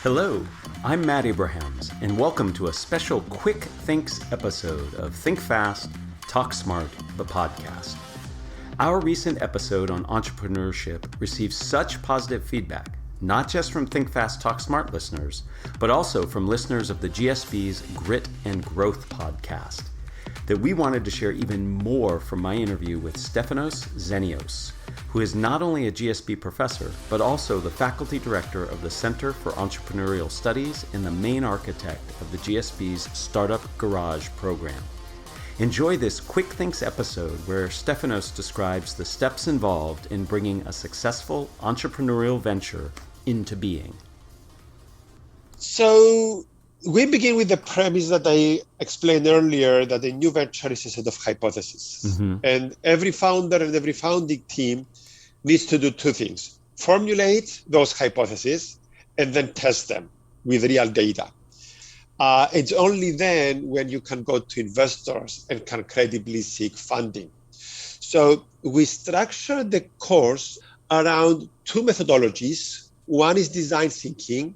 Hello, I'm Matt Abrahams, and welcome to a special Quick Thinks episode of Think Fast, Talk Smart, the podcast. Our recent episode on entrepreneurship received such positive feedback, not just from Think Fast, Talk Smart listeners, but also from listeners of the GSB's Grit and Growth podcast, that we wanted to share even more from my interview with Stefanos Zenios, who is not only a GSB professor, but also the faculty director of the Center for Entrepreneurial Studies and the main architect of the GSB's Startup Garage program. Enjoy this Quick Thinks episode where Stefanos describes the steps involved in bringing a successful entrepreneurial venture into being. So we begin with the premise that I explained earlier, that a new venture is a set of hypotheses. Mm-hmm. And every founder and every founding team needs to do two things: formulate those hypotheses and then test them with real data. It's only then when you can go to investors and can credibly seek funding. So we structured the course around two methodologies. One is design thinking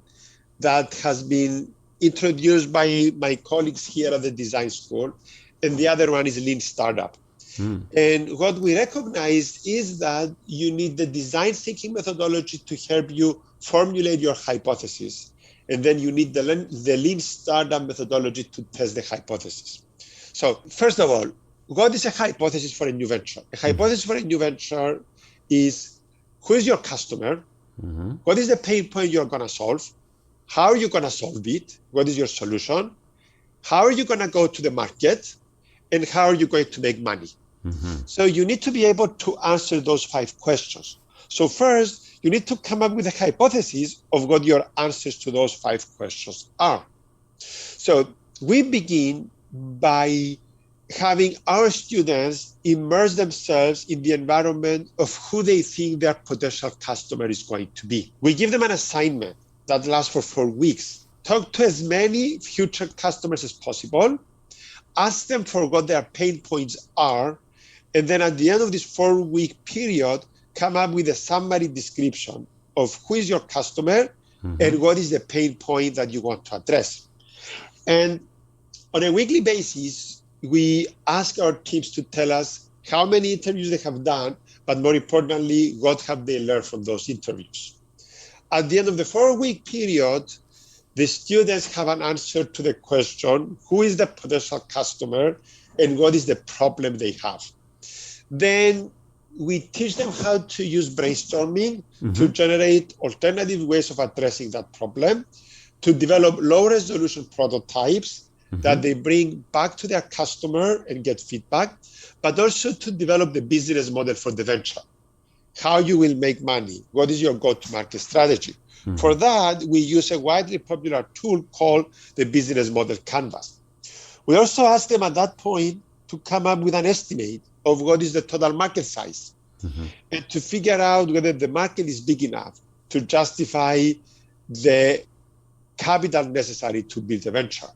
that has been introduced by my colleagues here at the design school, and the other one is lean startup. And what we recognized is that you need the design thinking methodology to help you formulate your hypothesis. And then you need the lean startup methodology to test the hypothesis. So first of all, what is a hypothesis for a new venture? A hypothesis for a new venture is: who is your customer? Mm-hmm. What is the pain point you're going to solve? How are you going to solve it? What is your solution? How are you going to go to the market? And how are you going to make money? Mm-hmm. So you need to be able to answer those 5 questions. So first, you need to come up with a hypothesis of what your answers to those 5 questions are. So we begin by having our students immerse themselves in the environment of who they think their potential customer is going to be. We give them an assignment that lasts for 4 weeks. Talk to as many future customers as possible. Ask them for what their pain points are. And then at the end of this 4-week period, come up with a summary description of who is your customer and what is the pain point that you want to address. And on a weekly basis, we ask our teams to tell us how many interviews they have done, but more importantly, what have they learned from those interviews. At the end of the 4-week period, the students have an answer to the question: who is the potential customer and what is the problem they have? Then we teach them how to use brainstorming to generate alternative ways of addressing that problem, to develop low resolution prototypes that they bring back to their customer and get feedback, but also to develop the business model for the venture. How you will make money, what is your go-to-market strategy? For that, we use a widely popular tool called the business model canvas. We also ask them at that point to come up with an estimate of what is the total market size and to figure out whether the market is big enough to justify the capital necessary to build a venture.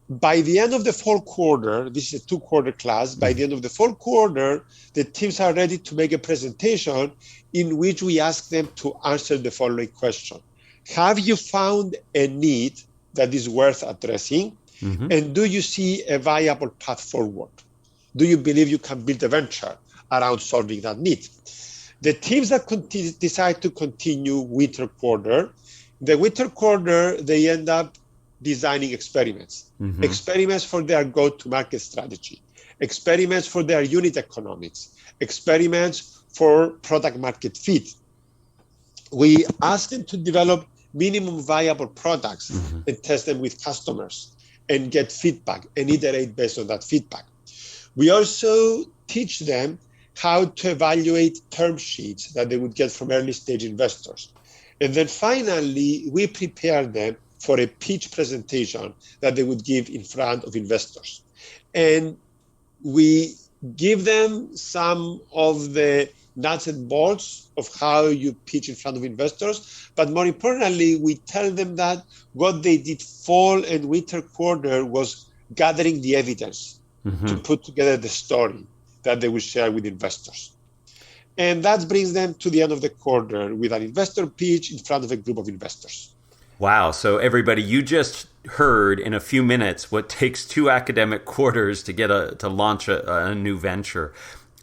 By the end of the 4th quarter, this is a 2-quarter class, by the end of the 4th quarter, the teams are ready to make a presentation in which we ask them to answer the following question: have you found a need that is worth addressing? And do you see a viable path forward? Do you believe you can build a venture around solving that need? The teams that decide to continue winter quarter, the winter quarter, they end up designing experiments. Experiments for their go-to-market strategy, experiments for their unit economics, experiments for product market fit. We ask them to develop minimum viable products and test them with customers and get feedback and iterate based on that feedback. We also teach them how to evaluate term sheets that they would get from early stage investors. And then finally, we prepare them for a pitch presentation that they would give in front of investors. And we give them some of the nuts and bolts of how you pitch in front of investors. But more importantly, we tell them that what they did fall and winter quarter was gathering the evidence to put together the story that they will share with investors. And that brings them to the end of the quarter with an investor pitch in front of a group of investors. Wow. So everybody, you just heard in a few minutes what takes 2 academic quarters to launch a new venture.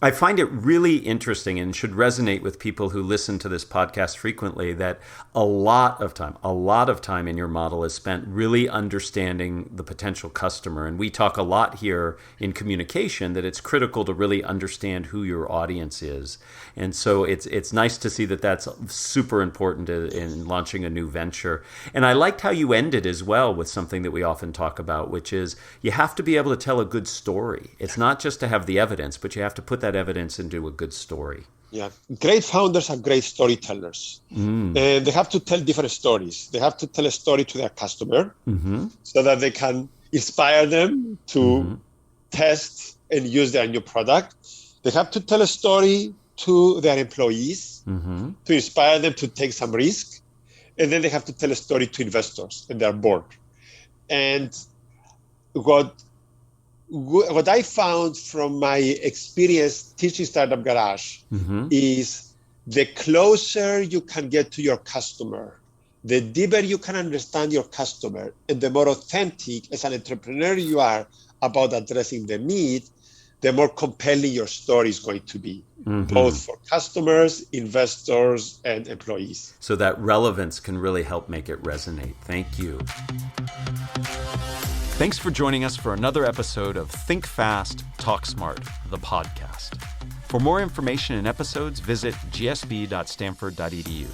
I find it really interesting and should resonate with people who listen to this podcast frequently that a lot of time in your model is spent really understanding the potential customer. And we talk a lot here in communication that it's critical to really understand who your audience is. And so it's nice to see that that's super important in launching a new venture. And I liked how you ended as well with something that we often talk about, which is you have to be able to tell a good story. It's not just to have the evidence, but you have to put that evidence into a good story. Yeah, great founders are great storytellers. And they have to tell different stories. They have to tell a story to their customer so that they can inspire them to test and use their new product. They have to tell a story to their employees to inspire them to take some risk. And then they have to tell a story to investors and their board. And what I found from my experience teaching Startup Garage is the closer you can get to your customer, the deeper you can understand your customer, and the more authentic as an entrepreneur you are about addressing the need, the more compelling your story is going to be, both for customers, investors, and employees. So that relevance can really help make it resonate. Thank you. Thanks for joining us for another episode of Think Fast, Talk Smart, the podcast. For more information and episodes, visit gsb.stanford.edu.